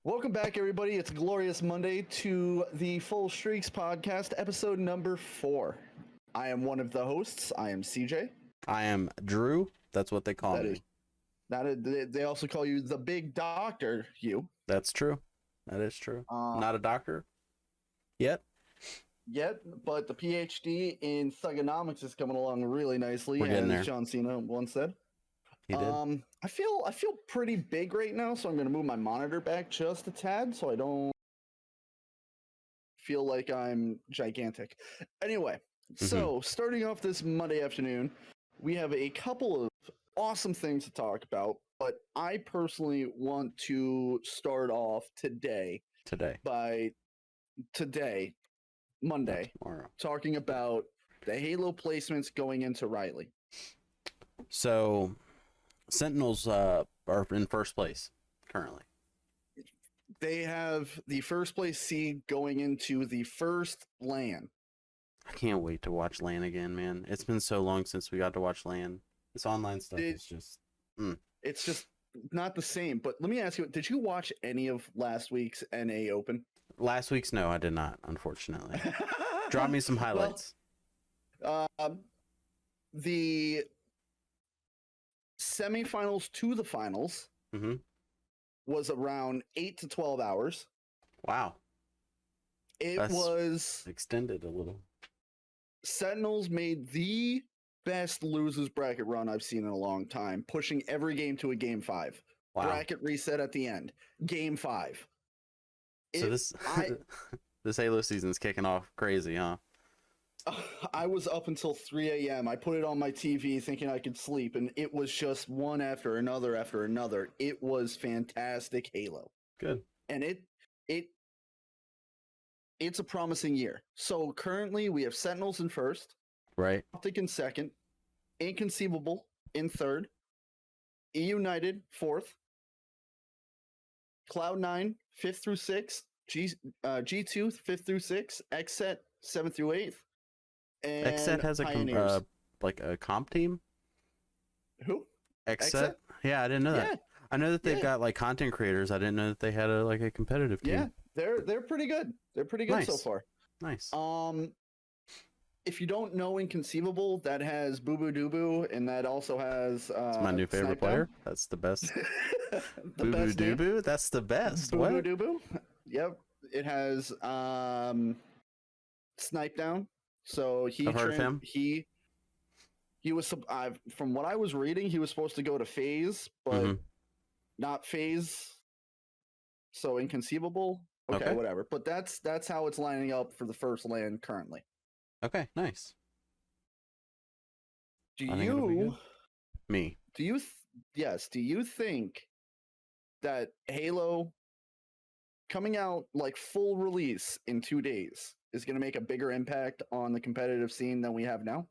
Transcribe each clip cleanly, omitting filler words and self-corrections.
Welcome back, everybody. It's a glorious Monday to the Full Streaks podcast, episode number 4. I am one of the hosts. I am CJ. I am Drew. That's what they call me. They also call you the Big Doctor. That's true. That is true. Not a doctor yet. But the PhD in thugonomics is coming along really nicely, We're getting there. as John Cena once said. He did. I feel pretty big right now, so I'm going to move my monitor back just a tad so I don't feel like I'm gigantic. Anyway, so starting off this Monday afternoon, we have a couple of awesome things to talk about, but I personally want to start off Monday, Tomorrow. talking about the Halo placements going into Riley. So, Sentinels are in first place currently. They have the first place seed going into the first LAN. I can't wait to watch LAN again, man. It's been so long since we got to watch LAN. This online stuff is just... It's just not the same. But let me ask you, did you watch any of last week's NA Open? Last week's, no, I did not, unfortunately. Drop me some highlights. Well, the semifinals to the finals was around 8 to 12 hours. Wow. That's was extended a little. Sentinels made the best losers bracket run I've seen in a long time, pushing every game to a game 5. Wow. Bracket reset at the end. Game 5. So this Halo season's kicking off crazy, huh? I was up until 3 a.m. I put it on my TV thinking I could sleep, and it was just one after another after another. It was fantastic Halo. Good. And it's a promising year. So currently we have Sentinels in first. Right. Optic in second. Inconceivable in third. United fourth. Cloud9 5th through 6th. G2 5th through 6th. XSET 7th through 8th. And XSET has a comp team? Who? XSET? Yeah, I didn't know that. Yeah. I know that they've got like content creators. I didn't know that they had a competitive team. Yeah, they're pretty good. They're pretty good so far. Nice. If you don't know Inconceivable, that has Boo Boo Doo Boo, and that also has That's my new favorite player. That's the best. Boo Boo Doo Boo? That's the best. Boo Boo Doo Boo? Yep. It has Snipe Down. So I've heard of him. He was from what I was reading, he was supposed to go to FaZe, but not FaZe. So Inconceivable. Okay, whatever. But that's how it's lining up for the first LAN currently. Okay, nice. Do you think that Halo coming out like full release in 2 days is going to make a bigger impact on the competitive scene than we have now?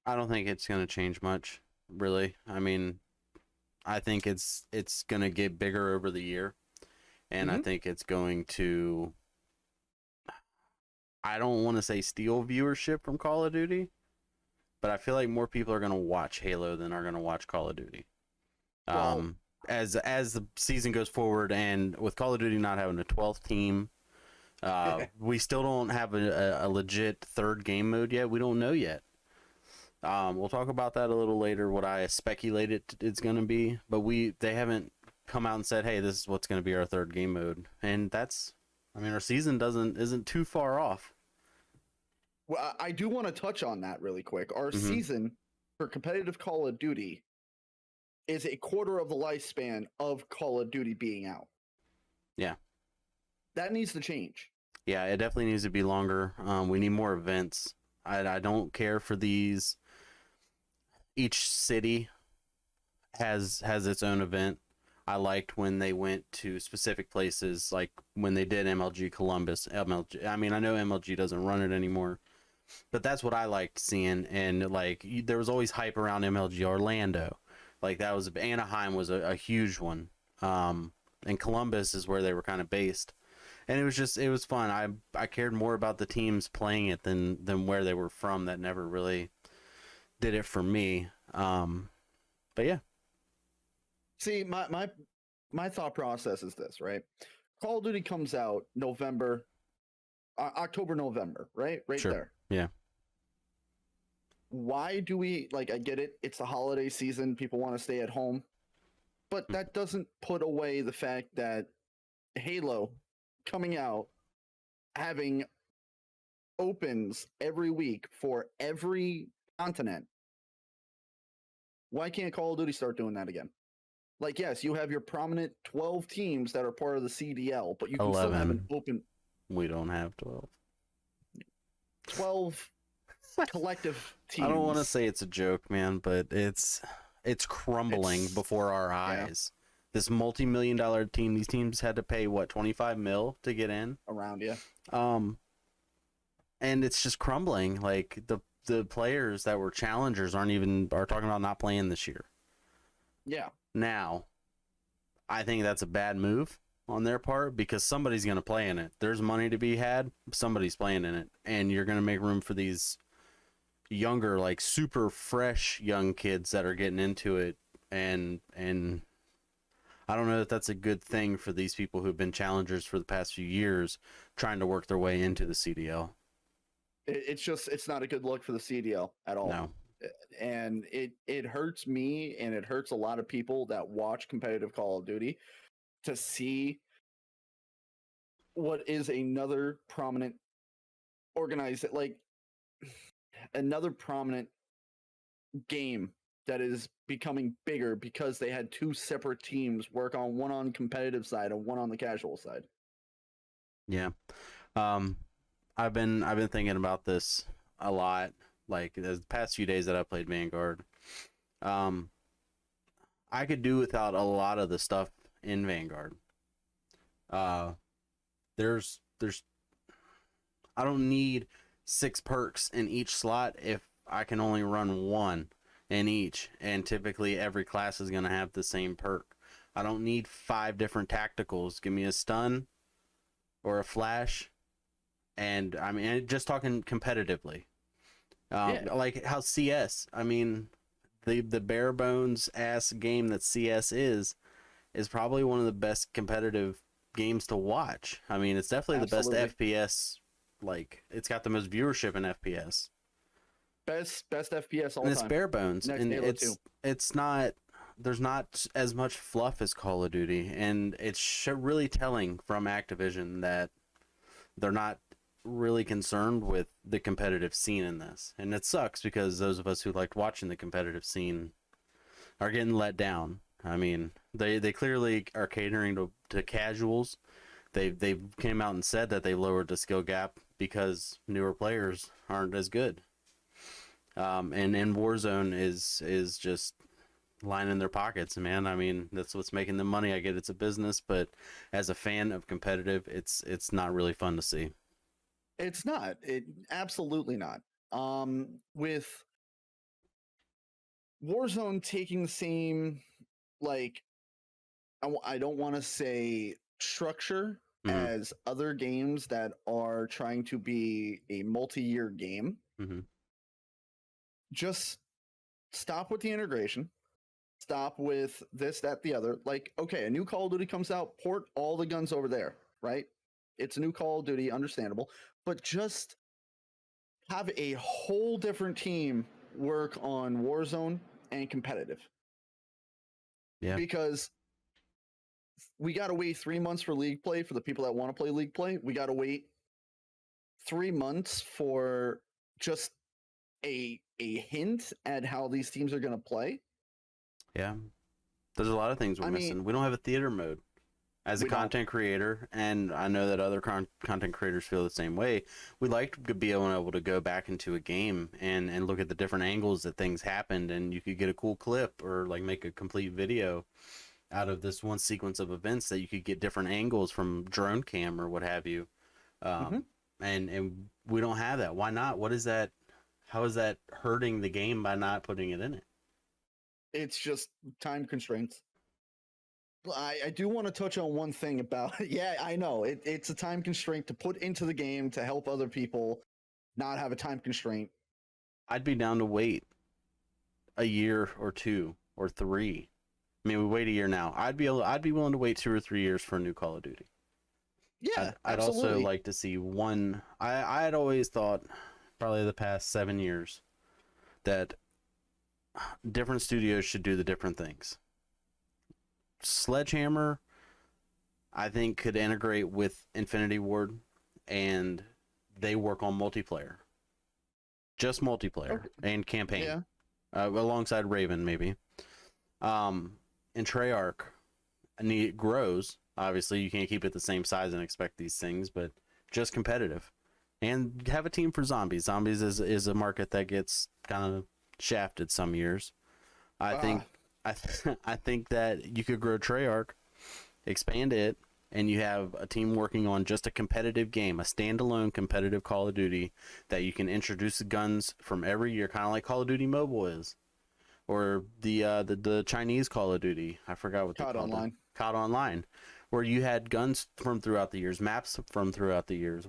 I don't think it's going to change much, really. I mean, I think it's going to get bigger over the year, and I think it's going to, I don't want to say steal viewership from Call of Duty, but I feel like more people are going to watch Halo than are going to watch Call of Duty. As the season goes forward, and with Call of Duty not having a 12th team, we still don't have a legit third game mode yet. We don't know yet. We'll talk about that a little later, what I speculated it's going to be, but they haven't come out and said, hey, this is what's going to be our third game mode. And our season isn't too far off. Well, I do want to touch on that really quick. Our season for competitive Call of Duty is a quarter of the lifespan of Call of Duty being out. Yeah. That needs to change. Yeah, it definitely needs to be longer. We need more events. I don't care for these. Each city has its own event. I liked when they went to specific places, like when they did MLG Columbus. I know MLG doesn't run it anymore, but that's what I liked seeing. And like, there was always hype around MLG Orlando. Like Anaheim was a huge one. And Columbus is where they were kind of based. And it was fun. I cared more about the teams playing it than where they were from. That never really did it for me. But yeah. See, my thought process is this, right? Call of Duty comes out October, November, right? Right Sure. there. Yeah. Why do we, like, I get it. It's the holiday season. People want to stay at home. But that doesn't put away the fact that Halo coming out, having opens every week for every continent. Why can't Call of Duty start doing that again? Like, yes, you have your prominent 12 teams that are part of the CDL, but you can still have an open. We don't have 12. 12 collective teams. I don't want to say it's a joke, man, but it's crumbling before our eyes. Yeah. This multi-million-dollar team, these teams had to pay what, 25 mil to get in? Around, yeah. And it's just crumbling. Like the players that were challengers are talking about not playing this year. Yeah. Now, I think that's a bad move on their part because somebody's going to play in it. There's money to be had. Somebody's playing in it. And you're going to make room for these younger, like super fresh young kids that are getting into it. And I don't know if that's a good thing for these people who've been challengers for the past few years trying to work their way into the CDL. It's not a good look for the CDL at all. No. And it hurts me, and it hurts a lot of people that watch competitive Call of Duty to see what is another prominent another prominent game that is becoming bigger because they had two separate teams work on one on competitive side and one on the casual side. Yeah. I've been thinking about this a lot. Like the past few days that I played Vanguard, I could do without a lot of the stuff in Vanguard. There's I don't need 6 perks in each slot if I can only run 1 in each, and typically every class is going to have the same perk. I don't need 5 different tacticals. Give me a stun or a flash, and I mean, just talking competitively. Like how CS, I mean, the bare bones ass game that CS is probably one of the best competitive games to watch. I mean, it's definitely the best FPS. Like, it's got the most viewership in FPS. Best FPS all time. And it's bare bones, and it's not. There's not as much fluff as Call of Duty, and it's really telling from Activision that they're not really concerned with the competitive scene in this, and it sucks because those of us who liked watching the competitive scene are getting let down. I mean, they clearly are catering to casuals. They came out and said that they lowered the skill gap because newer players aren't as good. And Warzone is just lining their pockets, man. I mean, that's what's making them money. I get it's a business, but as a fan of competitive, it's not really fun to see. It's not. Absolutely not. With Warzone taking the same, like, I don't want to say structure as other games that are trying to be a multi-year game. Just stop with the integration. Stop with this, that, the other. Like, okay, a new Call of Duty comes out, port all the guns over there, right? It's a new Call of Duty, understandable. But just have a whole different team work on Warzone and competitive. Yeah. Because we got to wait 3 months for League play for the people that want to play League play. We got to wait 3 months for just a hint at how these teams are going to play. Yeah. There's a lot of things we're missing. We don't have a theater mode. As a content creator, and I know that other content creators feel the same way, we like to be able to go back into a game and look at the different angles that things happened, and you could get a cool clip or like make a complete video out of this one sequence of events that you could get different angles from drone cam or what have you. And we don't have that. Why not? What is that? How is that hurting the game by not putting it in it? It's just time constraints. I do want to touch on one thing about yeah, I know it's a time constraint to put into the game to help other people not have a time constraint. I'd be down to wait a year or 2 or 3 I mean, we wait a year now. I'd be willing to wait 2 or 3 years for a new Call of Duty. Yeah, I'd absolutely. also like to see one. I had always thought, probably the past 7 years, that different studios should do the different things. Sledgehammer, I think, could integrate with Infinity Ward, and they work on multiplayer. Just multiplayer and campaign. Yeah. Alongside Raven, maybe. And Treyarch, it grows. Obviously, you can't keep it the same size and expect these things, but just competitive. And have a team for zombies. Zombies is a market that gets kind of shafted some years. I think that you could grow Treyarch, expand it, and you have a team working on just a competitive game, a standalone competitive Call of Duty that you can introduce the guns from every year, kind of like Call of Duty Mobile is, or the Chinese Call of Duty. I forgot what they called it. COD Online, where you had guns from throughout the years, maps from throughout the years.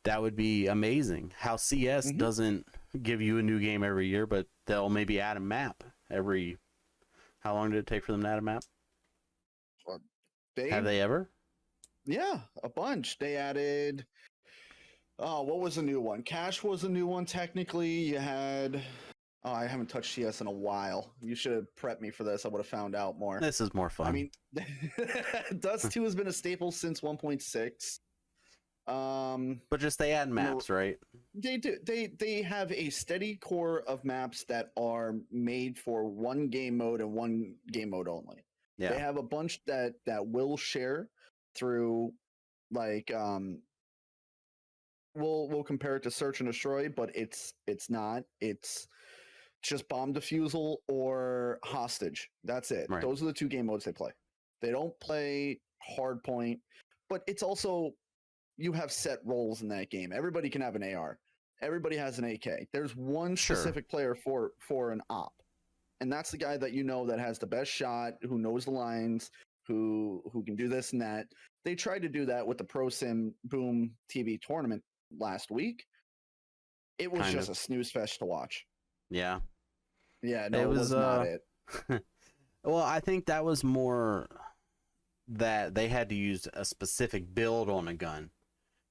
That would be amazing. How CS doesn't give you a new game every year, but they'll maybe add a map every. How long did it take for them to add a map? Have they ever? Yeah, a bunch. They added. Oh, what was a new one? Cash was a new one. Technically, you had. Oh, I haven't touched CS in a while. You should have prepped me for this. I would have found out more. This is more fun. I mean, Dust 2 has been a staple since 1.6. But just they add maps, right? They do. They have a steady core of maps that are made for one game mode and one game mode only. Yeah. They have a bunch that will share through, like, we'll compare it to Search and Destroy, but it's not. It's just bomb defusal or hostage. That's it. Right. Those are the 2 game modes they play. They don't play hardpoint, but it's also, you have set roles in that game. Everybody can have an AR. Everybody has an AK. There's one specific player for an op. And that's the guy that that has the best shot, who knows the lines, who can do this and that. They tried to do that with the Pro Sim Boom TV tournament last week. It was just a snooze fest to watch. Yeah. Yeah, no, it was not it. Well, I think that was more that they had to use a specific build on a gun.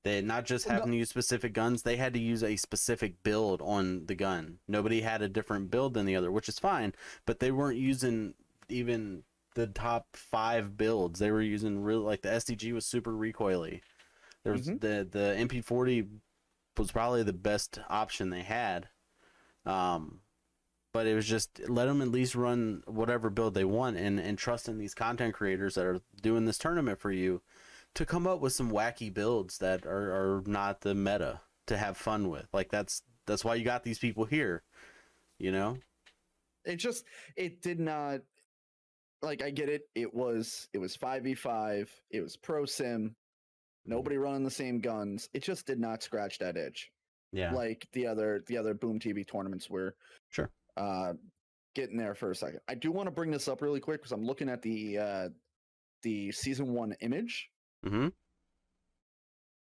They not just having to use specific guns, they had to use a specific build on the gun. Nobody had a different build than the other, which is fine, but they weren't using even the top 5 builds. They were using like the SDG was super recoily. There was the MP40 was probably the best option they had. But it was just let them at least run whatever build they want and trust in these content creators that are doing this tournament for you to come up with some wacky builds that are not the meta to have fun with. Like that's why you got these people here, It did not, like, I get it. It was 5v5. It was Pro Sim. Nobody running the same guns. It just did not scratch that itch. Yeah. Like the other Boom TV tournaments were. Sure. Getting there for a second. I do want to bring this up really quick because I'm looking at the season 1 image. I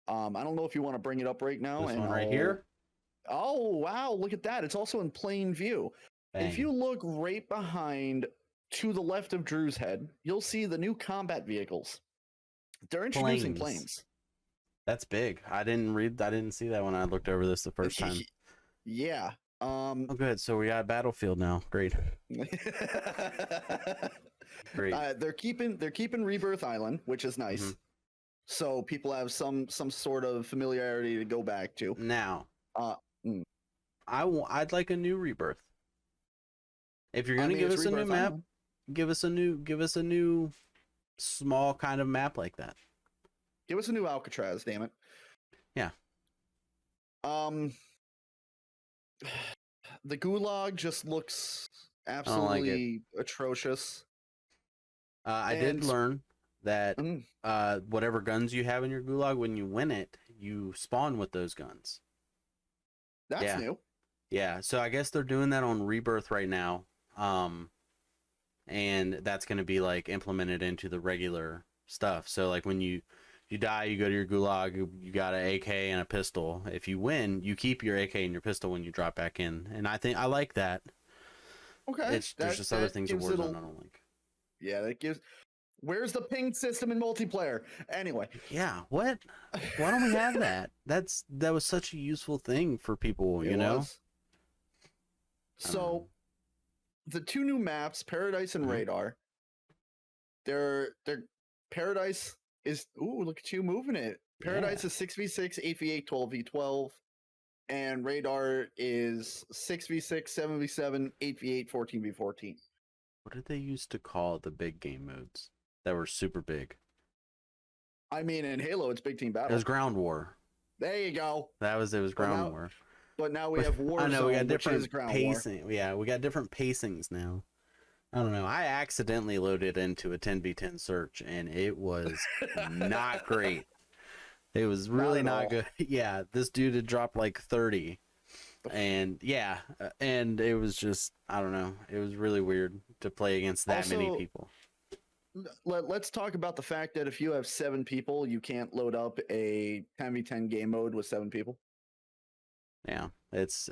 don't know if you want to bring it up right now. This one right here. Oh wow! Look at that. It's also in plain view. Bang. If you look right behind, to the left of Dru's head, you'll see the new combat vehicles. They're introducing planes. That's big. I didn't see that when I looked over this the first time. Yeah. Oh, good. So we got Battlefield now. Great. Great. They're keeping Rebirth Island, which is nice. So people have some sort of familiarity to go back to. Now, I'd like a new Rebirth. If you're gonna give us a new map, give us a new small kind of map like that. Give us a new Alcatraz, damn it. Yeah. The Gulag just looks absolutely atrocious. I did learn that whatever guns you have in your Gulag, when you win it, you spawn with those guns. That's new. Yeah, so I guess they're doing that on Rebirth right now. And that's going to be like implemented into the regular stuff. So like when you die, you go to your Gulag, you got an AK and a pistol. If you win, you keep your AK and your pistol when you drop back in. And I like that. Okay. There's just other things in Warzone I don't like. Yeah, that gives. Where's the ping system in multiplayer? Anyway. Yeah, what? Why don't we have that? That was such a useful thing for people, you know? So the two new maps, Paradise and Radar, they're Paradise is look at you moving it. Paradise is 6v6, 8v8, 12v12, and Radar is 6v6, 7v7, 8v8, 14v14. What did they used to call the big game modes that were super big? I mean, in Halo, it's big team battle. It was Ground War. There you go. It was Ground War. But now we have Warzone, I know we got different pacing. War. Yeah, we got different pacings now. I don't know. I accidentally loaded into a 10v10 search, and it was not great. It was really not good. Yeah, this dude had dropped like 30. And yeah, and it was just, I don't know. It was really weird to play against that many people. Let's talk about the fact that if you have 7 people, you can't load up a 10v10 game mode with 7 people. Yeah, it's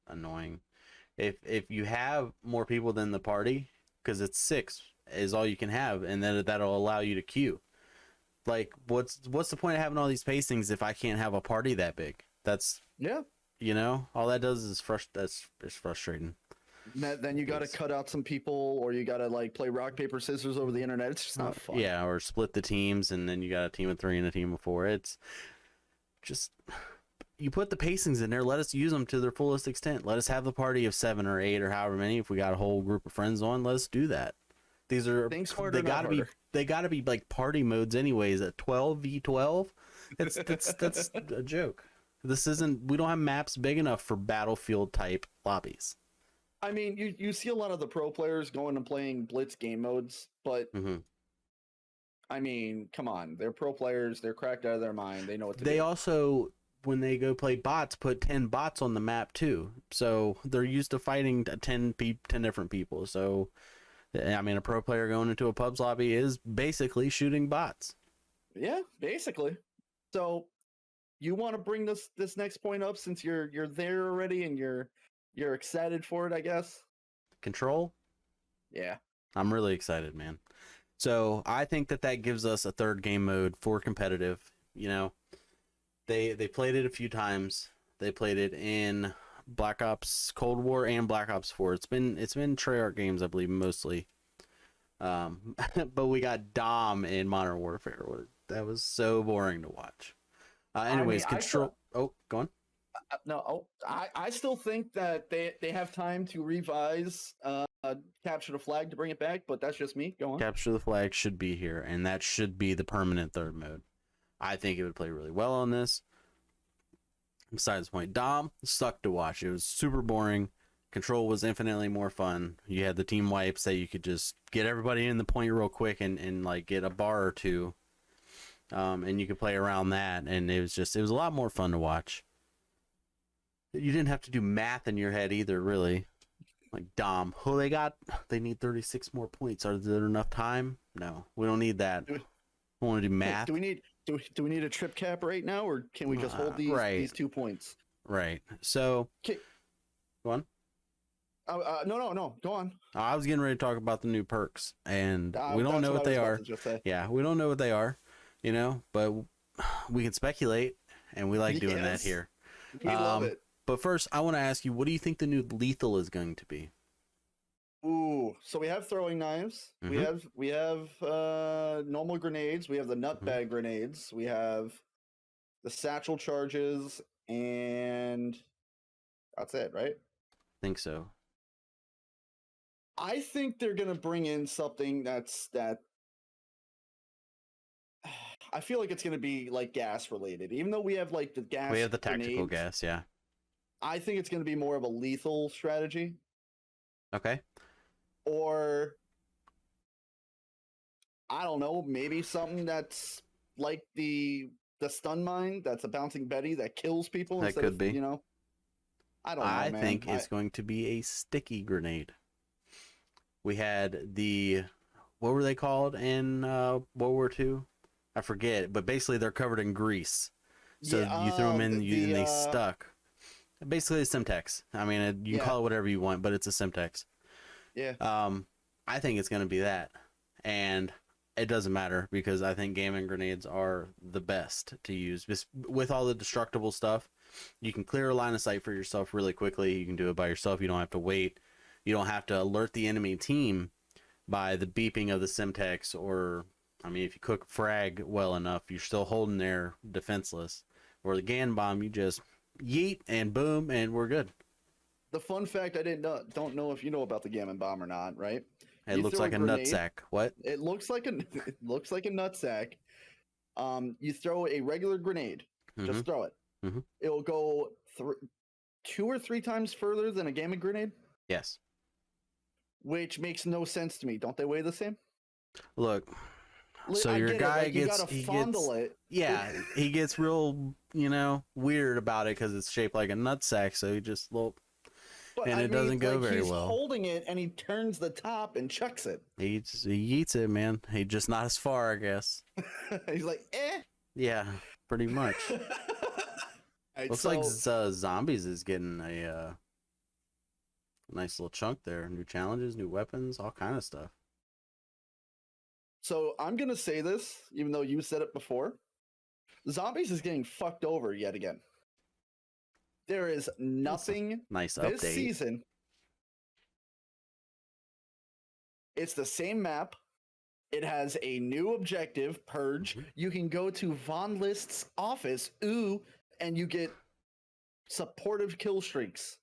annoying. If you have more people than the party, because it's 6 is all you can have, and then that'll allow you to queue. Like, what's the point of having all these pacings if I can't have a party that big? That's you know, all that does is it's frustrating. Then you got to cut out some people, or you got to like play rock paper scissors over the internet. It's just not fun. Yeah, or split the teams, and then you got a team of 3 and a team of 4. It's just, you put the pacings in there. Let us use them to their fullest extent. Let us have the party of 7 or 8 or however many. If we got a whole group of friends on, let us do that. These are they gotta be like party modes anyways. At 12v12, that's a joke. We don't have maps big enough for Battlefield type lobbies. I mean, you see a lot of the pro players going and playing blitz game modes, but I mean, come on, they're pro players. They're cracked out of their mind. They know what to do. They also, when they go play bots, put 10 bots on the map too. So they're used to fighting 10 different people. So, I mean, a pro player going into a pub's lobby is basically shooting bots. Yeah, basically. So you want to bring this next point up since you're there already and you're excited for it, I guess. Control? Yeah. I'm really excited, man. So I think that gives us a third game mode for competitive. You know, they played it a few times. They played it in Black Ops Cold War and Black Ops 4. It's been Treyarch games, I believe, mostly. But we got Dom in Modern Warfare. That was so boring to watch. Anyways, Control. Go on. No, I still think that they have time to revise Capture the Flag to bring it back, but that's just me. Go on. Capture the Flag should be here, and that should be the permanent third mode. I think it would play really well on this. Besides the point, Dom sucked to watch. It was super boring. Control was infinitely more fun. You had the team wipes that you could just get everybody in the point real quick and like get a bar or two. And you could play around that, and it was a lot more fun to watch. You didn't have to do math in your head either, really. Like Dom, they need 36 more points. Are there enough time? No, we don't need that. We want to do math. Do we need a trip cap right now, or can we just hold these 2 points? Right. So, go on. No. Go on. I was getting ready to talk about the new perks, and we don't know what they are. Yeah, we don't know what they are, you know, but we can speculate, and we like doing that here. We love it. But first, I want to ask you, what do you think the new lethal is going to be? Ooh, so we have throwing knives. Mm-hmm. We have normal grenades. We have the nutbag grenades. We have the satchel charges, and that's it, right? I think so. I think they're gonna bring in something that I feel like it's gonna be like gas related. Even though we have like the gas, we have the tactical grenades, gas, yeah. I think it's gonna be more of a lethal strategy. Okay. Or I don't know, maybe something that's like the stun mine, that's a bouncing Betty that kills people. That could be. You know, I don't know. I think it's going to be a sticky grenade. We had what were they called in World War II? I forget, but basically they're covered in grease. So you threw them in, and they stuck. Basically a Simtex. I mean, you can call it whatever you want, but it's a Simtex. Yeah. I think it's going to be that. And it doesn't matter because I think gaming grenades are the best to use. Just with all the destructible stuff, you can clear a line of sight for yourself really quickly. You can do it by yourself. You don't have to wait. You don't have to alert the enemy team by the beeping of the Simtex, or, I mean, if you cook frag well enough, you're still holding there defenseless. Or the GAN bomb, you just yeet and boom, and we're good. The fun fact I don't know if you know about the Gammon bomb or not, right? It looks like a nutsack. What? It looks like a nutsack. You throw a regular grenade. Just throw it. It'll go 2 or 3 times further than a Gammon grenade. Yes. Which makes no sense to me. Don't they weigh the same? Look, so your guy gets, yeah, he gets real, weird about it because it's shaped like a nutsack. So he just and it doesn't go very well. He's holding it and he turns the top and chucks it. He eats it, man. He just not as far, I guess. He's like, eh. Yeah, pretty much. Looks like Zombies is getting a nice little chunk there. New challenges, new weapons, all kind of stuff. So I'm going to say this, even though you said it before. Zombies is getting fucked over yet again. There is nothing nice this update. Season. It's the same map. It has a new objective, Purge. You can go to Von List's office, and you get supportive kill streaks.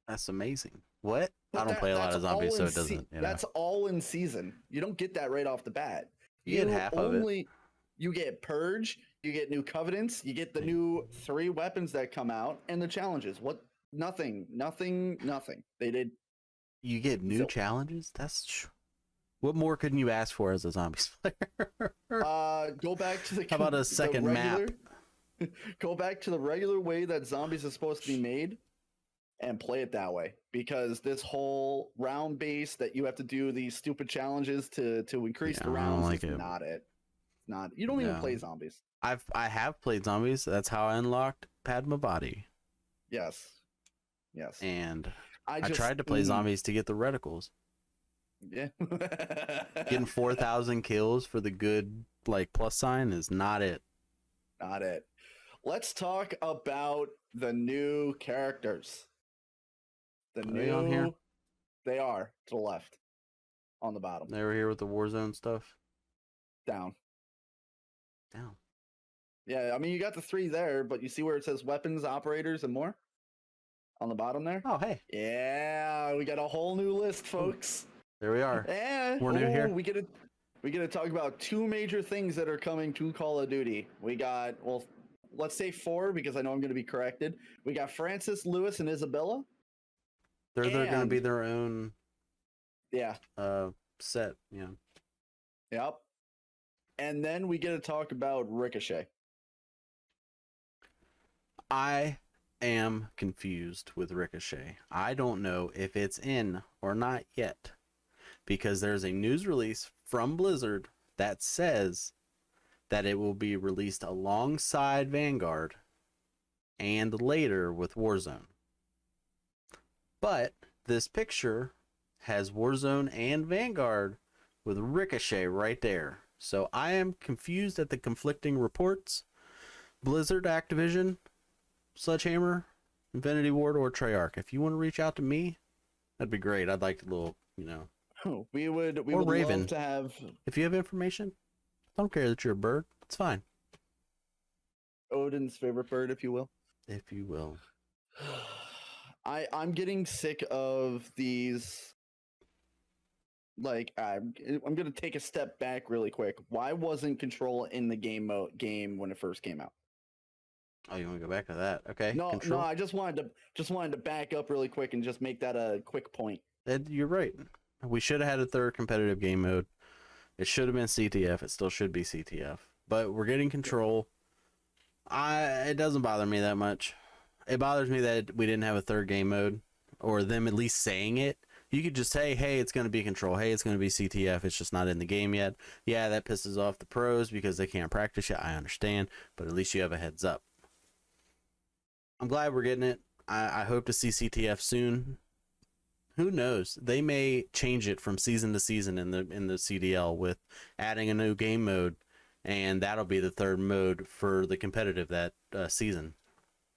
That's amazing. What? I don't play a lot of zombies, so it doesn't. That's all in season. You don't get that right off the bat. You get half of it. You get Purge, you get new Covenants, you get the new 3 weapons that come out, and the challenges. What? Nothing. They did. You get new challenges? That's... What more couldn't you ask for as a Zombies player? Go back to the... How about a second map? Go back to the regular way that Zombies is supposed to be made and play it that way. Because this whole round base that you have to do these stupid challenges to increase the rounds is not it. You don't even play Zombies. I have played Zombies. That's how I unlocked Padmavati. Yes. And I tried to play Zombies to get the reticles. Yeah. Getting 4,000 kills for the good plus sign is not it. Not it. Let's talk about the new characters. Are they on here? They are to the left. On the bottom. They were here with the Warzone stuff. Down. Down. Yeah, I mean, you got the 3 there, but you see where it says weapons, operators, and more? On the bottom there? Oh, hey. Yeah, we got a whole new list, folks. There we are. Yeah. We're new here. We get to talk about 2 major things that are coming to Call of Duty. We got, let's say 4, because I know I'm going to be corrected. We got Francis, Lewis, and Isabella. They're going to be their own set, yeah. Yep. And then we get to talk about Ricochet. I am confused with Ricochet. I don't know if it's in or not yet, because there's a news release from Blizzard that says that it will be released alongside Vanguard and later with Warzone. But this picture has Warzone and Vanguard with Ricochet right there. So I am confused at the conflicting reports. Blizzard, Activision, Sledgehammer, Infinity Ward, or Treyarch. If you want to reach out to me, that'd be great. I'd like a little, We would Raven. love to have... If you have information, I don't care that you're a bird. It's fine. Odin's favorite bird, if you will. If you will. I'm getting sick of these. I'm gonna take a step back really quick. Why wasn't Control in the game when it first came out? Oh, you want to go back to that? Okay. No, Control. I just wanted to back up really quick and just make that a quick point. You're right. We should have had a 3rd competitive game mode. It should have been CTF. It still should be CTF. But we're getting Control. It doesn't bother me that much. It bothers me that we didn't have a 3rd game mode, or them at least saying it. You could just say, hey, it's going to be Control. Hey, it's going to be CTF. It's just not in the game yet. Yeah, that pisses off the pros because they can't practice yet. I understand. But at least you have a heads up. I'm glad we're getting it. I hope to see CTF soon. Who knows? They may change it from season to season in the CDL with adding a new game mode, and that'll be the third mode for the competitive that season.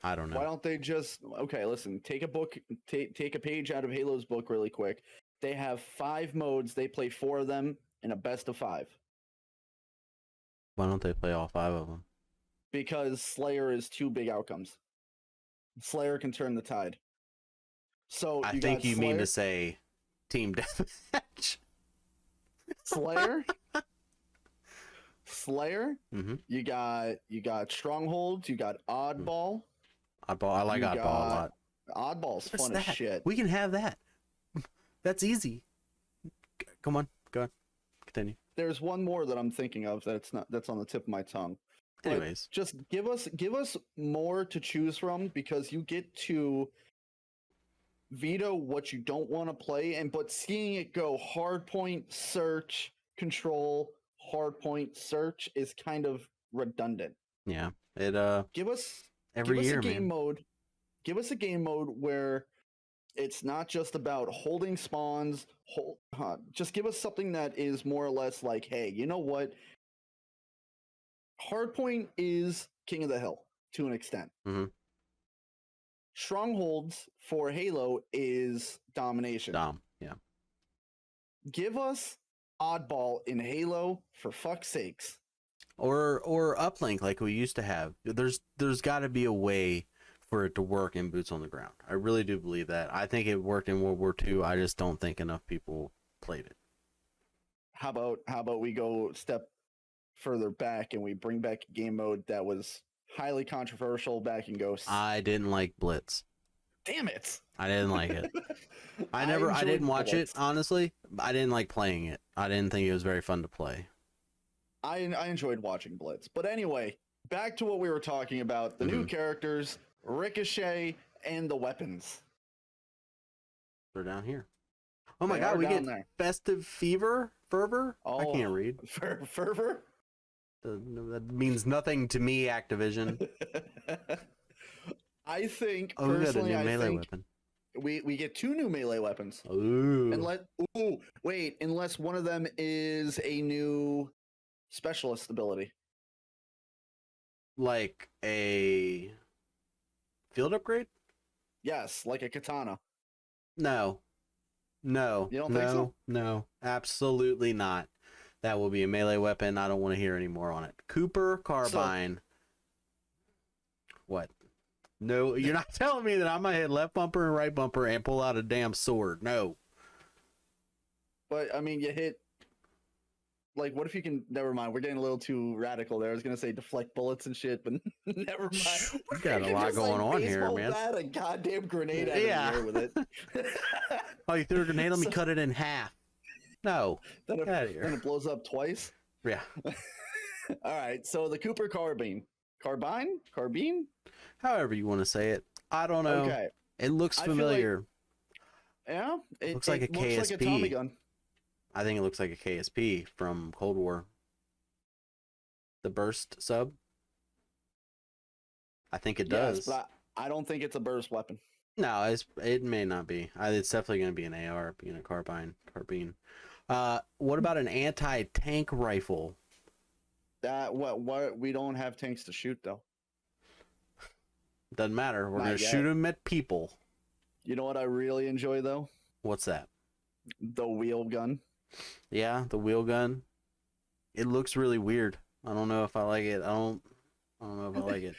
I don't know. Why don't they just listen, take a page out of Halo's book really quick. They have 5 modes, they play 4 of them in a best of 5. Why don't they play all 5 of them? Because Slayer is 2 big outcomes. Slayer can turn the tide. So I think you mean to say Team Deathmatch. Slayer. Mm-hmm. You got Strongholds. You got Oddball. Oddball. I like Oddball a lot. Oddball's fun as shit. We can have that. That's easy. Come on, go on. Continue. There's one more that I'm thinking of that's on the tip of my tongue. But anyways, just give us more to choose from, because you get to veto what you don't want to play, but seeing it go hardpoint search control hardpoint search is kind of redundant. Yeah, it give us a game mode. Give us a game mode where it's not just about holding spawns. Just give us something that is more or less like, hey, you know what? Hardpoint is king of the hill to an extent. Mm-hmm. Strongholds for Halo is domination. Yeah. Give us Oddball in Halo, for fuck's sakes. Or uplink like we used to have. There's got to be a way for it to work in boots on the ground. I really do believe that. I think it worked in World War II. I just don't think enough people played it. How about we go a step further back and we bring back a game mode that was highly controversial back in Ghosts? I didn't like Blitz. Damn it! I didn't like it. I didn't watch it, honestly. I didn't like playing it. I didn't think it was very fun to play. I enjoyed watching Blitz. But anyway, back to what we were talking about. The new characters, Ricochet, and the weapons. They're down here. Oh my god, we get Festive Fervor? Oh, I can't read. Fervor? That means nothing to me, Activision. I think, personally, weapon. We get 2 new melee weapons. Ooh. Unless one of them is a new specialist ability. Like a field upgrade? Yes, like a katana. No. You don't think so? No, absolutely not. That will be a melee weapon. I don't want to hear any more on it. Cooper Carbine. What? No, you're not telling me that I'm going to hit left bumper and right bumper and pull out a damn sword. No. But, I mean, you hit... Like, what if you can... Never mind, we're getting a little too radical there. I was going to say deflect bullets and shit, but never mind. You got a lot going on here, man. A goddamn grenade out of the air with it. Oh, you threw a grenade? Let me cut it in half. No. Then it blows up twice? Yeah. All right, so the Cooper Carbine? However you want to say it. I don't know. Okay. It looks familiar. It looks like a KSP. Looks like a Tommy gun. I think it looks like a KSP from Cold War. The burst sub. I think it does. Yes, but I don't think it's a burst weapon. No, it may not be. It's definitely going to be an AR, being a carbine. What about an anti-tank rifle? What? We don't have tanks to shoot, though. Doesn't matter. We're going to shoot them at people. You know what I really enjoy, though? What's that? The wheel gun. Yeah, the wheel gun. It looks really weird. I don't know if I like it. I don't know if I like it.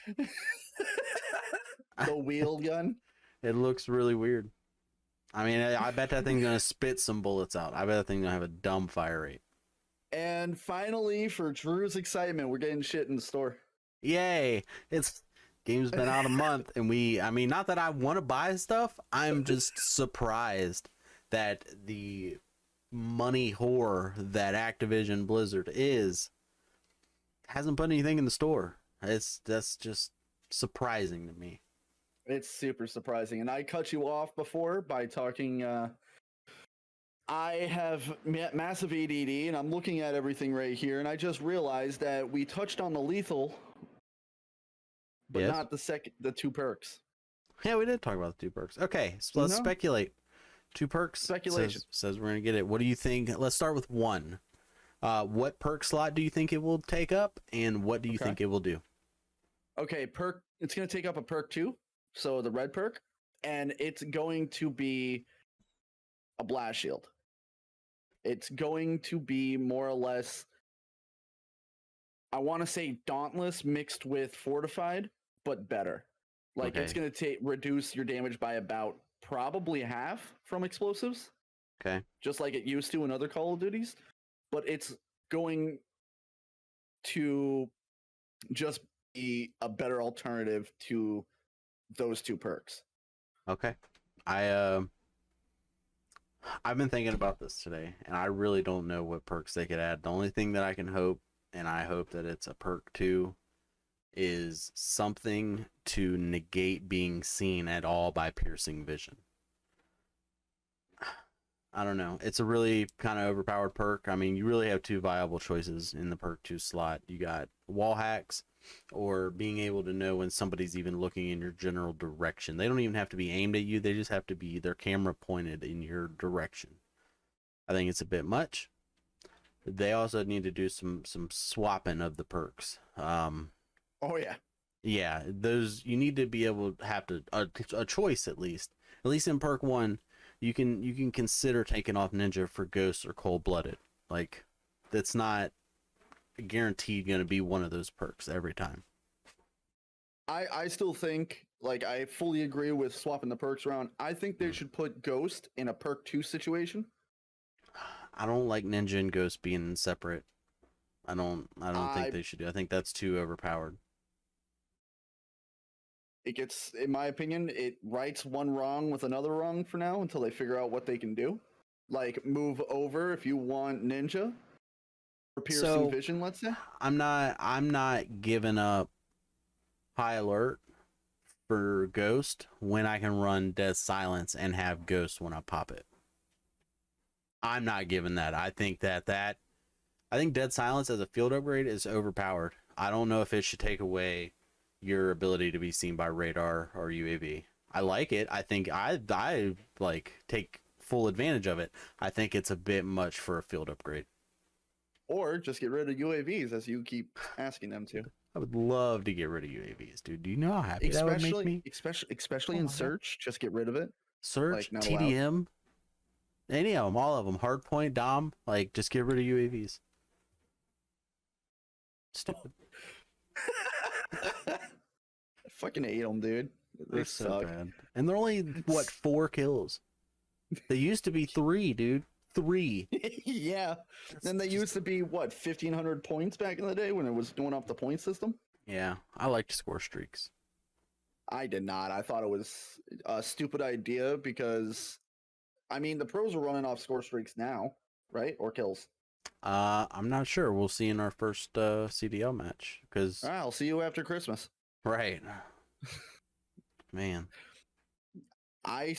The wheel gun? It looks really weird. I mean, I bet that thing's going to spit some bullets out. I bet that thing's going to have a dumb fire rate. And finally, for Drew's excitement, we're getting shit in the store. Yay! Game's been out a month, and not that I want to buy stuff. I'm just surprised that the money whore that Activision Blizzard hasn't put anything in the store. That's just surprising to me. It's super surprising. And I cut you off before by talking. I have massive ADD, and I'm looking at everything right here, and I just realized that we touched on the lethal, but not the 2 perks. Yeah, we did talk about the 2 perks. Okay, so let's speculate. 2 perks. Speculation. Says we're gonna get it. What do you think? Let's start with 1. What perk slot do you think it will take up, and what do you think it will do? Okay, perk. It's going to take up a perk 2, so the red perk, and it's going to be a blast shield. It's going to be more or less, I want to say dauntless mixed with fortified, but better. Like it's going to reduce your damage by about probably half from explosives. Okay. Just like it used to in other Call of Duties, but it's going to just be a better alternative to those 2 perks. Okay. I've been thinking about this today, and I really don't know what perks they could add. The only thing that I can hope, and I hope that it's a perk 2, is something to negate being seen at all by piercing vision. I don't know. It's a really kind of overpowered perk. I mean, you really have 2 viable choices in the perk 2 slot. You got wall hacks or being able to know when somebody's even looking in your general direction. They don't even have to be aimed at you. They just have to be their camera pointed in your direction. I think it's a bit much. They also need to do some swapping of the perks. Oh yeah. Yeah, those you need to be able to have a choice at least. At least in perk 1, you can consider taking off Ninja for Ghosts or Cold Blooded. Like that's not guaranteed going to be one of those perks every time. I still think, like, I fully agree with swapping the perks around. I think they should put Ghost in a perk 2 situation. I don't like Ninja and Ghost being separate. I don't think they should do. I think that's too overpowered. It gets, in my opinion, it rights one wrong with another wrong for now until they figure out what they can do. Like, move over if you want Ninja or piercing vision, let's say. I'm not giving up High Alert for Ghost when I can run Dead Silence and have Ghost when I pop it. I'm not giving that. I think I think Dead Silence as a field upgrade is overpowered. I don't know if it should take away your ability to be seen by radar or UAV. I like it. I think I like take full advantage of it. I think it's a bit much for a field upgrade. Or just get rid of UAVs as you keep asking them to. I would love to get rid of UAVs, dude. Do you know how happy that would make me? Especially in search, just get rid of it. Search, like, TDM, any of them, all of them. Hardpoint, Dom, like just get rid of UAVs. Stupid. I fucking hate them, dude. They suck. So bad. And they're only, what, 4 kills? They used to be 3, dude. 3. Yeah. Then they used to be, what, 1,500 points back in the day when it was doing off the point system? Yeah, I like to score streaks. I did not. I thought it was a stupid idea because, I mean, the pros are running off score streaks now, right? Or kills. I'm not sure. We'll see in our first CDL match. Because I'll see you after Christmas. Right. Man. I'm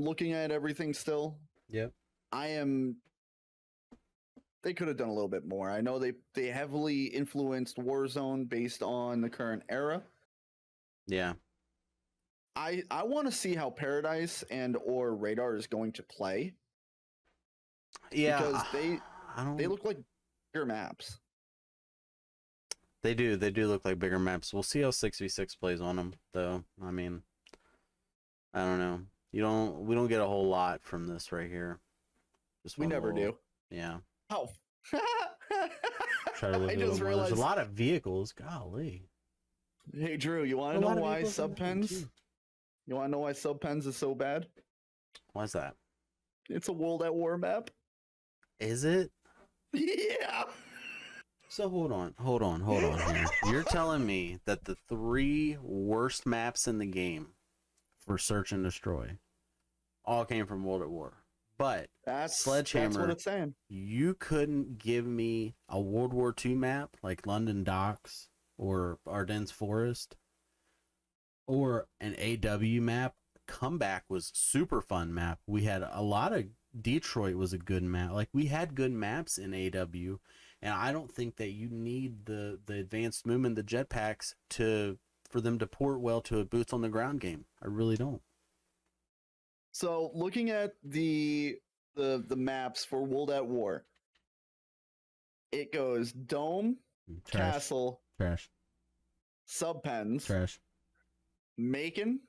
looking at everything still. Yep. They could have done a little bit more. I know they heavily influenced Warzone based on the current era. Yeah. I want to see how Paradise and or Radar is going to play. Yeah. Because they look like bigger maps. They do look like bigger maps. We'll see how 6v6 plays on them, though. I mean, I don't know. We don't get a whole lot from this right here. We never do. Yeah. Oh. Try to look I just realized there's a lot of vehicles. Golly. Hey Drew, you want to know why subpens? You want to know why subpens is so bad? Why's that? It's a World at War map. Is it? Yeah. So hold on here. You're telling me that the 3 worst maps in the game for search and destroy all came from World at War. But Sledgehammer, that's what it's saying. You couldn't give me a World War II map like London Docks or Ardennes Forest or an AW map. Comeback was super fun map. We had a lot of Detroit was a good map. Like we had good maps in AW, and I don't think that you need the advanced movement, the jetpacks to for them to port well to a boots on the ground game. I really don't. So looking at the maps for World at War, it goes Dome, Trash. Castle, Trash. Subpens, Trash. Macon,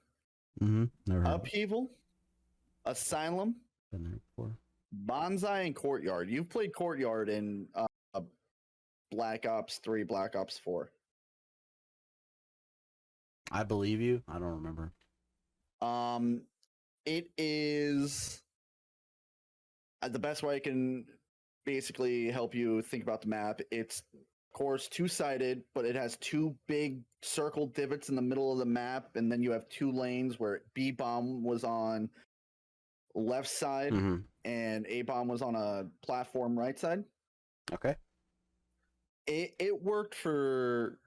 Never heard Upheaval, Asylum, been there before. Bonsai, and Courtyard. You've played Courtyard in Black Ops 3, Black Ops 4. I believe you. I don't remember. It is the best way I can basically help you think about the map. It's, of course, two-sided, but it has two big circle divots in the middle of the map, and then you have two lanes where B-bomb was on left side and A-bomb was on a platform right side. Okay. It worked for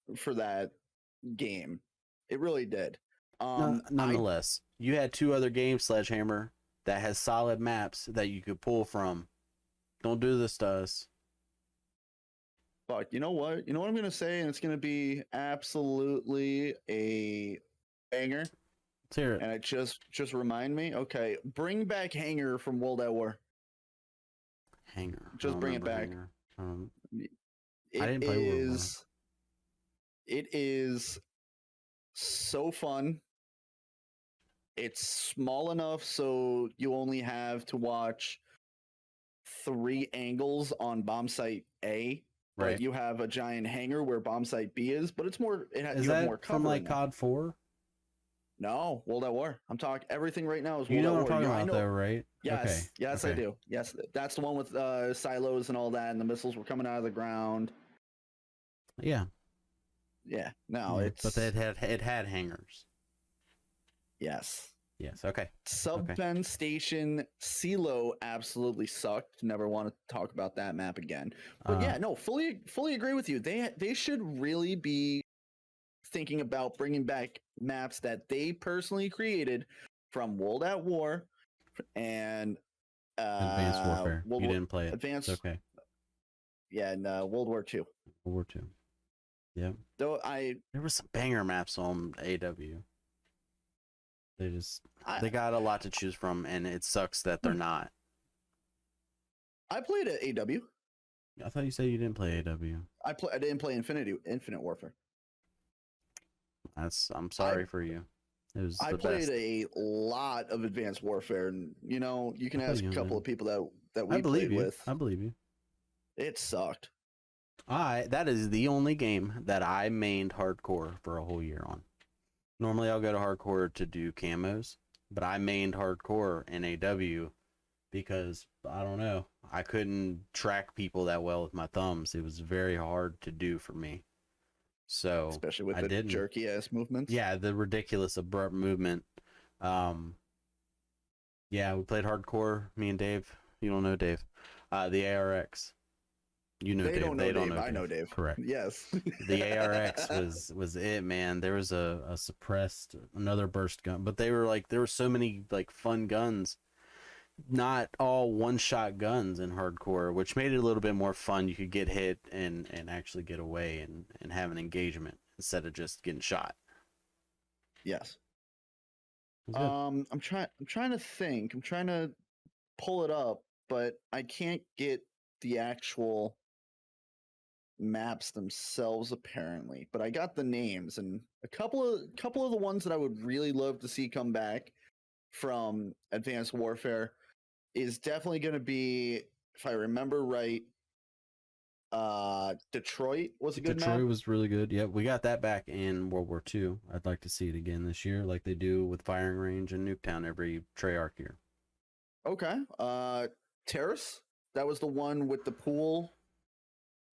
that game. It really did. Nonetheless, you had two other games, Sledgehammer, that has solid maps that you could pull from. Don't do this to us. But you know what? You know what I'm gonna say, and it's gonna be absolutely a banger. Let's hear it. And it just remind me. Okay, bring back Hanger from World at War. Hanger. Just bring it back. I didn't play World at War. It is so fun. It's small enough so you only have to watch 3 angles on bomb site A. Right. But you have a giant hangar where bomb site B is, but it's more. Is you have that more cover from like COD 4? No, World at War. I'm talking everything right now is World You know at what I'm War. talking about, though, right? Yes, okay. yes, okay. I do. Yes, that's the one with silos and all that, and the missiles were coming out of the ground. Yeah. Yeah. No, Yeah, it's. But it had hangars. Yes. Yes. Okay. Subpen Station Silo absolutely sucked. Never want to talk about that map again. But yeah, no, fully agree with you. They should really be thinking about bringing back maps that they personally created from World at War and Advanced Warfare. You didn't play it. Advanced. It's okay. Yeah, and World War II. World War II. Yeah. Though there were some banger maps on AW. They got a lot to choose from, and it sucks that they're not. I played at AW. I thought you said you didn't play AW. I didn't play Infinite Warfare. I'm sorry for you. It was I played a lot of Advanced Warfare, and you know, you can ask a couple of people that we played with. I believe you. It sucked. That is the only game that I mained hardcore for a whole year on. Normally I'll go to hardcore to do camos, but I mained hardcore in AW because, I don't know, I couldn't track people that well with my thumbs. It was very hard to do for me. So especially with the jerky ass movements. Yeah, the ridiculous abrupt movement. Yeah, we played hardcore, me and Dave. You don't know Dave. The ARX. You know Dave. They don't know Dave. I know Dave. Correct. Yes. The ARX was it, man. There was a suppressed another burst gun, but there were so many like fun guns. Not all one-shot guns in hardcore, which made it a little bit more fun. You could get hit and actually get away and have an engagement instead of just getting shot. Yes. I'm trying to think. I'm trying to pull it up, but I can't get the actual maps themselves apparently. But I got the names, and a couple of the ones that I would really love to see come back from Advanced Warfare is definitely going to be, if I remember right, Detroit was a good map. Detroit was really good. Yeah, we got that back in World War II. I'd like to see it again this year, like they do with Firing Range and Nuketown every Treyarch year. Okay. Terrace? That was the one with the pool,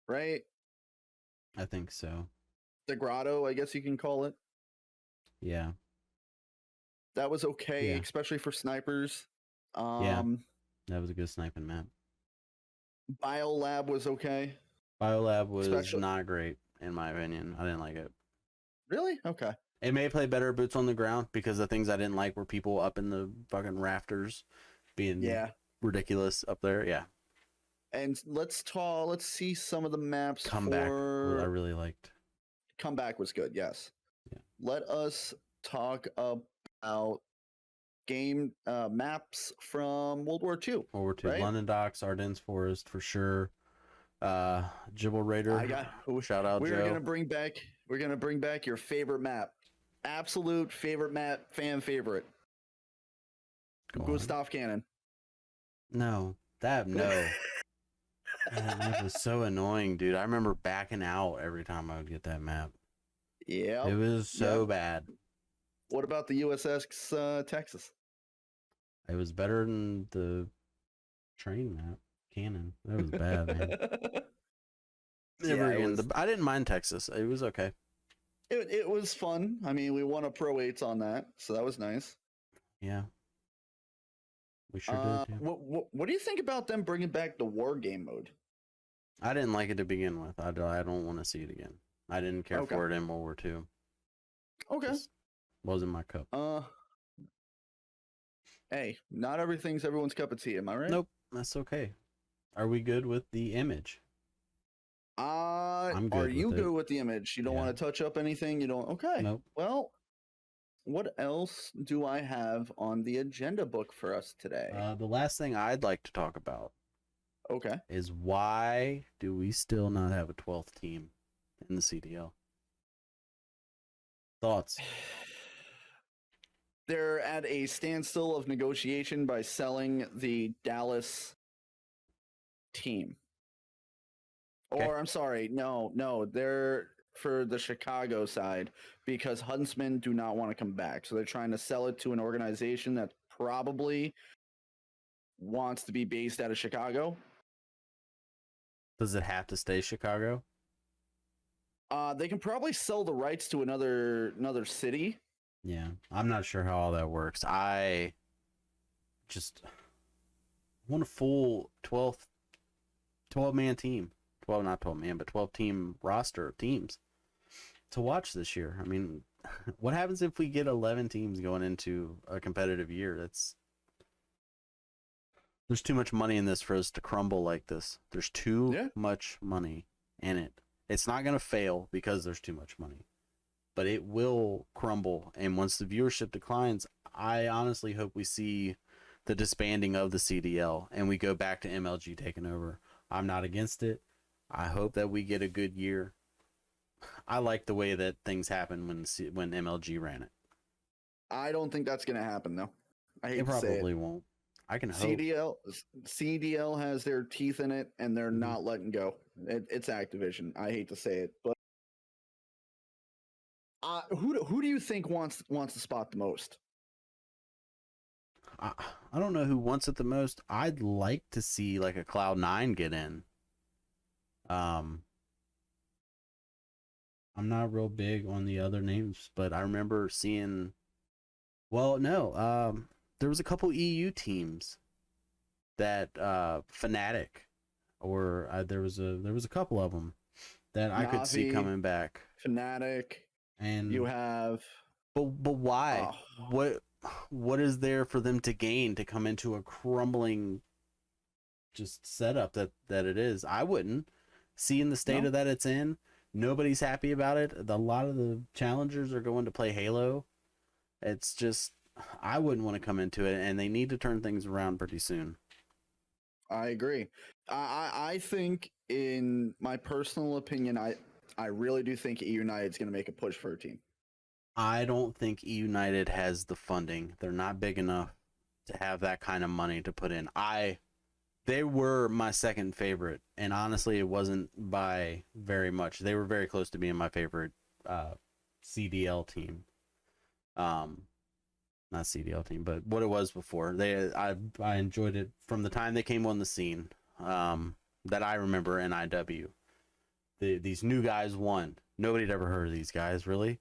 right? I think so. The grotto, I guess you can call it. Yeah. That was okay, especially for snipers. Yeah, that was a good sniping map. Biolab was okay. Biolab was not great, in my opinion. I didn't like it. Really? Okay. It may play better boots on the ground because the things I didn't like were people up in the fucking rafters being ridiculous up there. Yeah. And let's see some of the maps. Comeback, I really liked. Comeback was good, yes. let us talk about game maps from World War II. World War II, right? London Docks, Ardennes Forest for sure. Jibble Raider. Shout out We're Joe. gonna bring back your favorite map. Absolute favorite map, fan favorite. Gustav Cannon. No. No. That map was so annoying, dude. I remember backing out every time I would get that map. Yeah. It was so bad. What about the USS Texas? It was better than the train map. Cannon. That was bad, man. I didn't mind Texas. It was okay. It was fun. I mean, we won a Pro 8s on that, so that was nice. Yeah. We sure did. Yeah. What do you think about them bringing back the war game mode? I didn't like it to begin with. I don't want to see it again. I didn't care for it in World War II. Okay. Just wasn't my cup. Hey, not everything's everyone's cup of tea, am I right? Nope, that's okay. Are we good with the image? I'm good. Are you good with the image? You don't want to touch up anything? You don't? Okay. Nope. Well, what else do I have on the agenda book for us today? The last thing I'd like to talk about is why do we still not have a 12th team in the CDL? Thoughts? They're at a standstill of negotiation by selling the Dallas team. Or I'm sorry, no, they're for the Chicago side because Huntsmen do not want to come back. So they're trying to sell it to an organization that probably wants to be based out of Chicago. Does it have to stay Chicago? They can probably sell the rights to another city. Yeah, I'm not sure how all that works. I just want a full 12-man team. Well, not 12 man, but 12 team roster of teams to watch this year. I mean, what happens if we get 11 teams going into a competitive year? There's too much money in this for us to crumble like this. There's too much money in it. It's not going to fail because there's too much money, but it will crumble. And once the viewership declines, I honestly hope we see the disbanding of the CDL and we go back to MLG taking over. I'm not against it. I hope that we get a good year. I like the way that things happen when MLG ran it. I don't think that's going to happen, though. I hate to say it. Probably won't. I can hope. CDL has their teeth in it, and they're not letting go. It's Activision. I hate to say it, but who do you think wants the spot the most? I don't know who wants it the most. I'd like to see like a Cloud9 get in. I'm not real big on the other names, but I remember seeing. Well, no. There was a couple EU teams that Fnatic, or there was a couple of them that I could see coming back. Fnatic, and you have. But why? What is there for them to gain to come into a crumbling just setup that it is? I wouldn't. Seeing the state of that it's in, nobody's happy about it. A lot of the challengers are going to play Halo. It's just, I wouldn't want to come into it, and they need to turn things around pretty soon. I agree. I think, in my personal opinion, I really do think E United's going to make a push for a team. I don't think E United has the funding. They're not big enough to have that kind of money to put in. They were my second favorite, and honestly, it wasn't by very much. They were very close to being my favorite CDL team. Not CDL team, but what it was before. I enjoyed it from the time they came on the scene. That I remember in IW. These new guys won. Nobody had ever heard of these guys, really.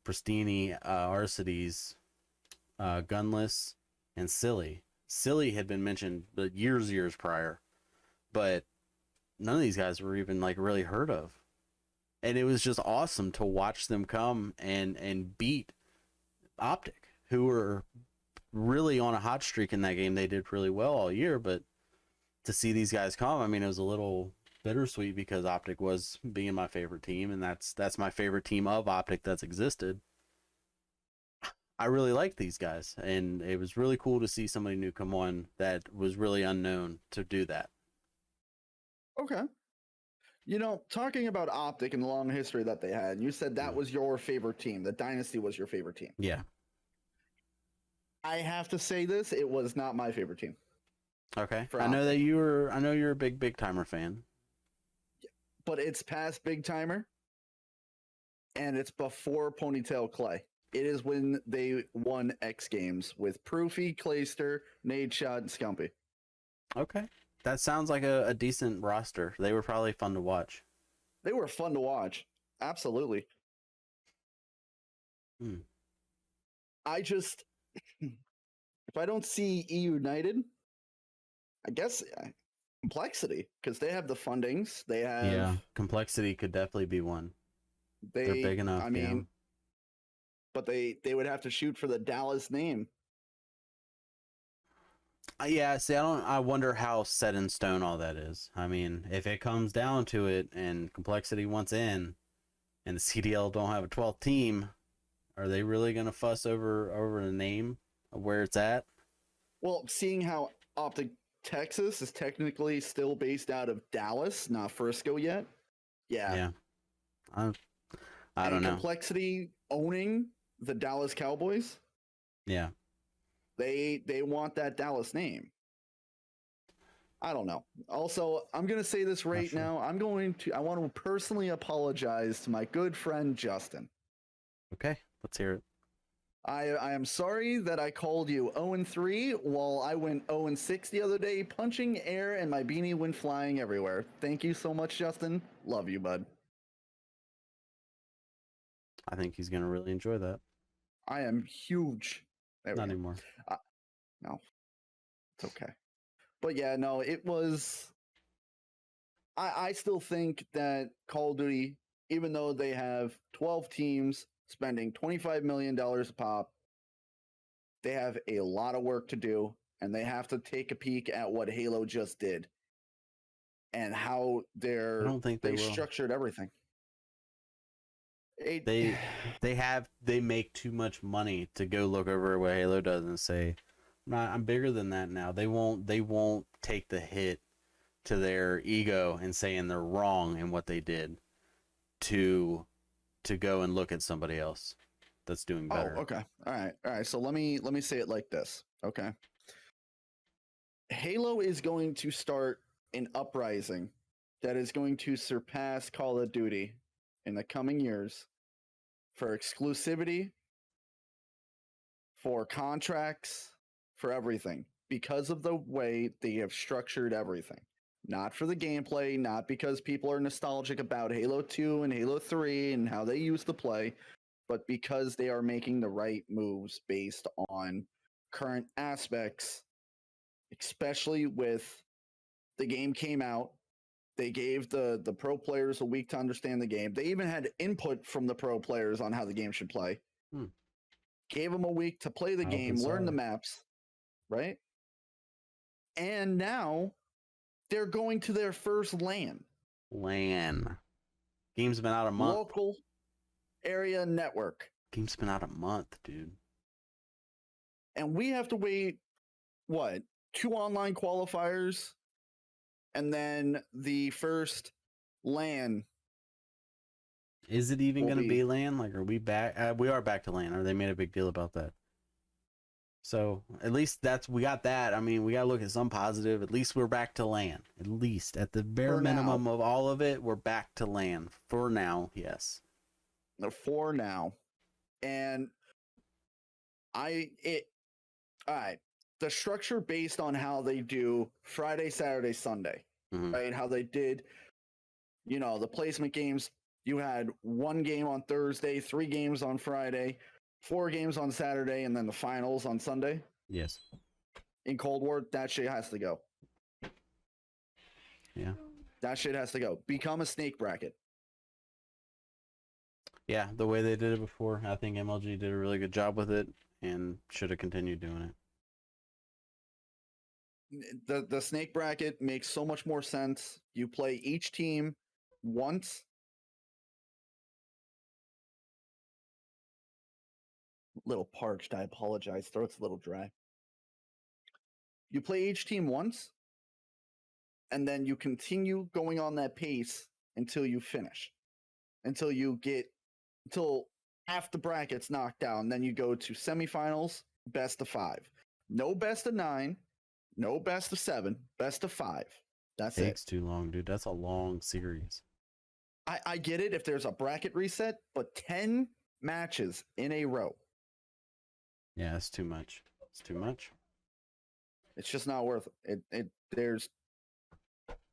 Pristini, Arcides, Gunless, and Silly. Silly had been mentioned years prior, but none of these guys were even like really heard of. And it was just awesome to watch them come and beat Optic, who were really on a hot streak in that game. They did really well all year, but to see these guys come, I mean, it was a little bittersweet because Optic was being my favorite team, and that's my favorite team of Optic that's existed. I really like these guys, and it was really cool to see somebody new come on that was really unknown to do that. Okay. You know, talking about Optic and the long history that they had, you said that was your favorite team. The Dynasty was your favorite team. Yeah. I have to say this, it was not my favorite team. Okay. For I know Optic. that I know you're a big timer fan. But it's past Big Timer, and it's before Ponytail Clay. It is when they won X Games with Proofy, Clayster, Nadeshot, and Scumpy. Okay. That sounds like a decent roster. They were probably fun to watch. They were fun to watch. Absolutely. I just, if I don't see E United, I guess Complexity, because they have the fundings. They have. Complexity could definitely be one. They're big enough. I mean, but they would have to shoot for the Dallas name. Yeah, see, I wonder how set in stone all that is. I mean, if it comes down to it and Complexity wants in and the CDL don't have a 12th team, are they really going to fuss over the name of where it's at? Well, seeing how Optic Texas is technically still based out of Dallas, not Frisco yet. Yeah. I don't know. Complexity owning the Dallas Cowboys. Yeah. They want that Dallas name. I don't know. Also, I'm going to say this right now. I want to personally apologize to my good friend Justin. Okay, let's hear it. I am sorry that I called you 0-3 while I went 0-6 the other day, punching air and my beanie went flying everywhere. Thank you so much, Justin. Love you, bud. I think he's going to really enjoy that. I am huge. Not anymore. No, it's okay. But yeah, no, it was. I still think that Call of Duty, even though they have 12 teams spending $25 million a pop, they have a lot of work to do, and they have to take a peek at what Halo just did and how they structured everything. They make too much money to go look over what Halo does and say, I'm bigger than that now. They won't take the hit to their ego and saying they're wrong in what they did to go and look at somebody else that's doing better. Oh, okay. All right. So let me say it like this. Okay. Halo is going to start an uprising that is going to surpass Call of Duty in the coming years for exclusivity, for contracts, for everything, because of the way they have structured everything. Not for the gameplay, not because people are nostalgic about Halo 2 and Halo 3 and how they used to play, but because they are making the right moves based on current aspects, especially with the game came out. They gave the pro players a week to understand the game. They even had input from the pro players on how the game should play. Gave them a week to play the game, learn the maps, right? And now they're going to their first LAN. Game's been out a month. Local area network. Game's been out a month, dude. And we have to wait, what, 2 online qualifiers, and then the first LAN. Is it even going to be LAN? Like, are we back? We are back to LAN. Or they made a big deal about that. So at least we got that. I mean, we got to look at some positive. At least we're back to LAN. At least at the bare minimum of all of it, we're back to LAN for now. Yes. For now. And all right. The structure based on how they do Friday, Saturday, Sunday, right? How they did, the placement games. You had 1 game on Thursday, 3 games on Friday, 4 games on Saturday, and then the finals on Sunday. Yes. In Cold War, that shit has to go. Yeah. That shit has to go. Become a snake bracket. Yeah, the way they did it before, I think MLG did a really good job with it and should have continued doing it. The snake bracket makes so much more sense. You play each team once. little parched. I apologize. Throat's a little dry. You play each team once, and then you continue going on that pace until you finish. Until half the bracket's knocked down. Then you go to semifinals, best of 5. No best of 9, no best of 7, best of 5. That's it. Takes too long, dude. That's a long series. I get it if there's a bracket reset, but 10 matches in a row. Yeah, it's too much. It's too much. It's just not worth it.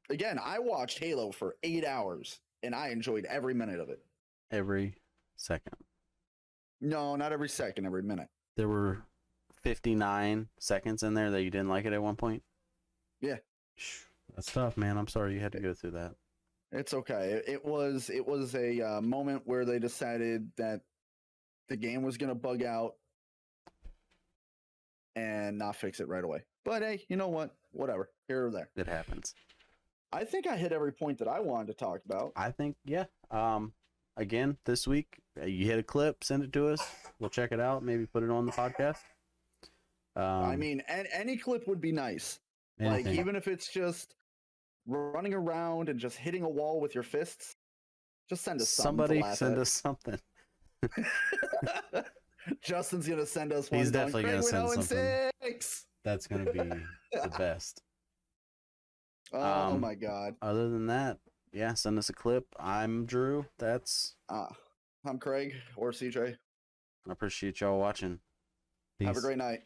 Again, I watched Halo for 8 hours, and I enjoyed every minute of it. Every second. No, not every second, every minute. There were 59 seconds in there that you didn't like it at one point? Yeah. That's tough, man. I'm sorry you had to go through that. It's okay. It was a moment where they decided that the game was going to bug out and not fix it right away. But hey, you know what? Whatever. Here or there. It happens. I think I hit every point that I wanted to talk about. I think, yeah. Again, this week, you hit a clip, send it to us. We'll check it out. Maybe put it on the podcast. I mean, any clip would be nice. Anything. Like, even if it's just running around and just hitting a wall with your fists, just send us something. Somebody send us something. Justin's gonna send us one. He's definitely gonna send something. 6. That's gonna be the best. Oh my god. Other than that, yeah, send us a clip. I'm Drew. I'm Craig or CJ. I appreciate y'all watching. Have a great night.